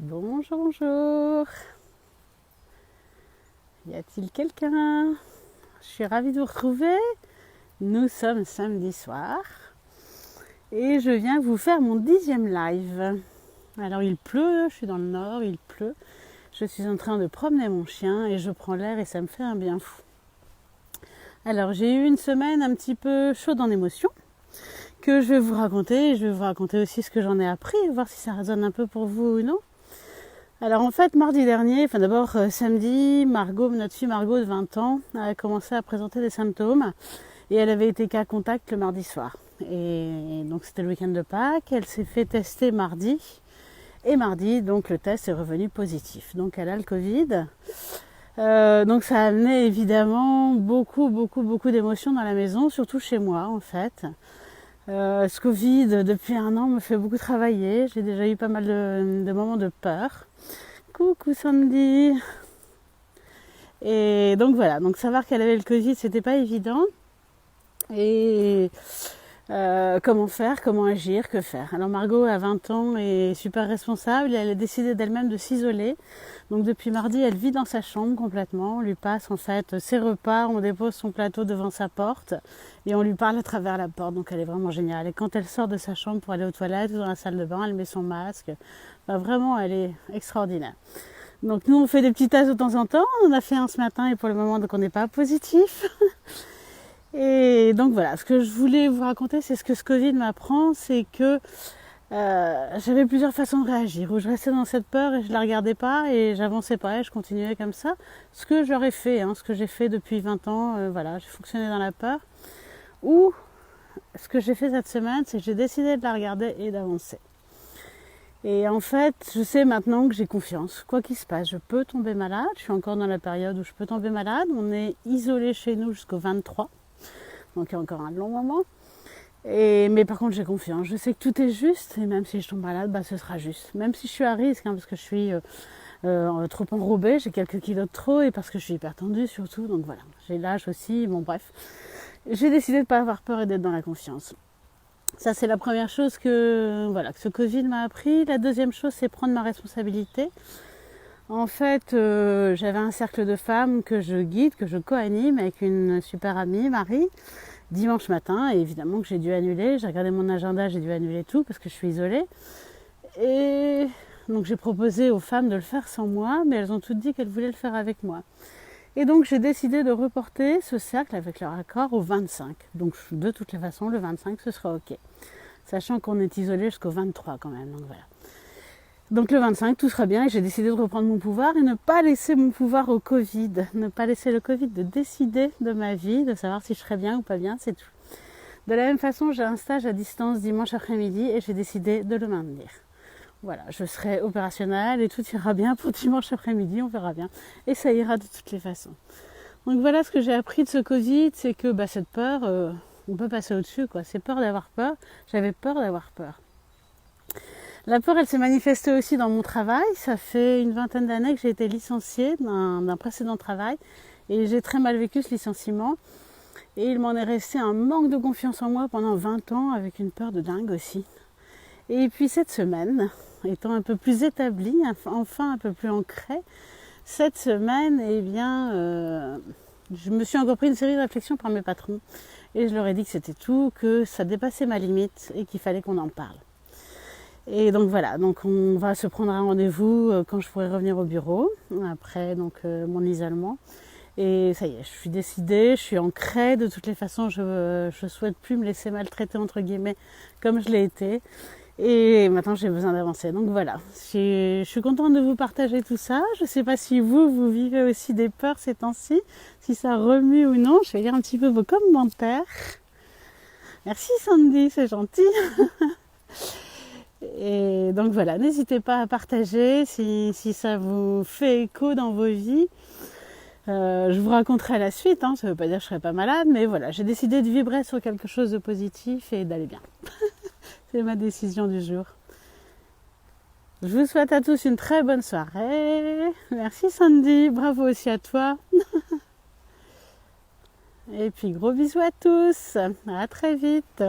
Bonjour, bonjour. Y a-t-il quelqu'un? Je suis ravie de vous retrouver. Nous sommes samedi soir et je viens vous faire mon 10e live. Alors il pleut, je suis dans le nord, il pleut. Je suis en train de promener mon chien et je prends l'air et ça me fait un bien fou. Alors j'ai eu une semaine un petit peu chaude en émotions que je vais vous raconter. Je vais vous raconter aussi ce que j'en ai appris, voir si ça résonne un peu pour vous ou non. Alors en fait, mardi dernier, d'abord samedi, notre fille Margot de 20 ans, a commencé à présenter des symptômes et elle avait été cas contact le mardi soir. Et donc c'était le week-end de Pâques, elle s'est fait tester mardi et mardi, donc le test est revenu positif. Donc elle a le Covid. Donc ça a amené évidemment beaucoup d'émotions dans la maison, surtout chez moi en fait. Ce Covid depuis 1 an me fait beaucoup travailler, j'ai déjà eu pas mal de moments de peur. Coucou Sandy. Et donc voilà, donc savoir qu'elle avait le Covid, c'était pas évident. Et comment faire, comment agir, que faire. Alors Margot a 20 ans et est super responsable et elle a décidé d'elle-même de s'isoler. Donc depuis mardi, elle vit dans sa chambre complètement. On lui passe en fait ses repas, on dépose son plateau devant sa porte et on lui parle à travers la porte. Donc elle est vraiment géniale. Et quand elle sort de sa chambre pour aller aux toilettes ou dans la salle de bain, elle met son masque. Vraiment, elle est extraordinaire. Donc nous, on fait des petits tests de temps en temps. On en a fait un ce matin et pour le moment, donc on n'est pas positif. Et donc voilà, ce que je voulais vous raconter, c'est ce que ce Covid m'apprend, c'est que j'avais plusieurs façons de réagir, où je restais dans cette peur et je la regardais pas et j'avançais pas et je continuais comme ça. Ce que j'aurais fait, ce que j'ai fait depuis 20 ans, j'ai fonctionné dans la peur. Ou ce que j'ai fait cette semaine, c'est que j'ai décidé de la regarder et d'avancer. Et en fait, je sais maintenant que j'ai confiance. Quoi qu'il se passe, je peux tomber malade. Je suis encore dans la période où je peux tomber malade. On est isolé chez nous jusqu'au 23. Donc il y a encore un long moment. Mais par contre, j'ai confiance. Je sais que tout est juste. Et même si je tombe malade, ce sera juste. Même si je suis à risque, parce que je suis trop enrobée, j'ai quelques kilos de trop. Et parce que je suis hyper tendue surtout. Donc voilà, j'ai l'âge aussi. Bon bref. J'ai décidé de ne pas avoir peur et d'être dans la confiance. Ça, c'est la première chose que ce Covid m'a appris. La deuxième chose, c'est prendre ma responsabilité. En fait, j'avais un cercle de femmes que je guide, que je co-anime avec une super amie, Marie, dimanche matin. Et évidemment que j'ai dû annuler. J'ai regardé mon agenda, j'ai dû annuler tout parce que je suis isolée. Et donc, j'ai proposé aux femmes de le faire sans moi, mais elles ont toutes dit qu'elles voulaient le faire avec moi. Et donc j'ai décidé de reporter ce cercle avec leur accord au 25. Donc de toutes les façons, le 25, ce sera ok. Sachant qu'on est isolé jusqu'au 23 quand même. Donc voilà. Donc le 25, tout sera bien et j'ai décidé de reprendre mon pouvoir et ne pas laisser mon pouvoir au Covid. Ne pas laisser le Covid de décider de ma vie, de savoir si je serai bien ou pas bien, c'est tout. De la même façon, j'ai un stage à distance dimanche après-midi et j'ai décidé de le maintenir. Voilà, je serai opérationnelle et tout ira bien pour dimanche après-midi, on verra bien. Et ça ira de toutes les façons. Donc voilà ce que j'ai appris de ce Covid, c'est que cette peur, on peut passer au-dessus, quoi. C'est peur d'avoir peur. J'avais peur d'avoir peur. La peur, elle s'est manifestée aussi dans mon travail. Ça fait une 20aine d'années que j'ai été licenciée d'un précédent travail. Et j'ai très mal vécu ce licenciement. Et il m'en est resté un manque de confiance en moi pendant 20 ans, avec une peur de dingue aussi. Et puis cette semaine, étant un peu plus établie, enfin un peu plus ancrée, cette semaine, je me suis encore pris une série de réflexions par mes patrons. Et je leur ai dit que c'était tout, que ça dépassait ma limite et qu'il fallait qu'on en parle. Et donc voilà, donc on va se prendre un rendez-vous quand je pourrai revenir au bureau, après mon isolement. Et ça y est, je suis décidée, je suis ancrée. De toutes les façons, je souhaite plus me laisser maltraiter, entre guillemets, comme je l'ai été. Et maintenant, j'ai besoin d'avancer. Donc voilà, je suis contente de vous partager tout ça. Je ne sais pas si vous vivez aussi des peurs ces temps-ci, si ça remue ou non. Je vais lire un petit peu vos commentaires. Merci Sandy, c'est gentil. Et donc voilà, n'hésitez pas à partager si ça vous fait écho dans vos vies. Je vous raconterai la suite, ça ne veut pas dire que je ne serai pas malade, mais voilà, j'ai décidé de vibrer sur quelque chose de positif et d'aller bien. C'est ma décision du jour. Je vous souhaite à tous une très bonne soirée. Merci Sandy, bravo aussi à toi. Et puis gros bisous à tous, à très vite.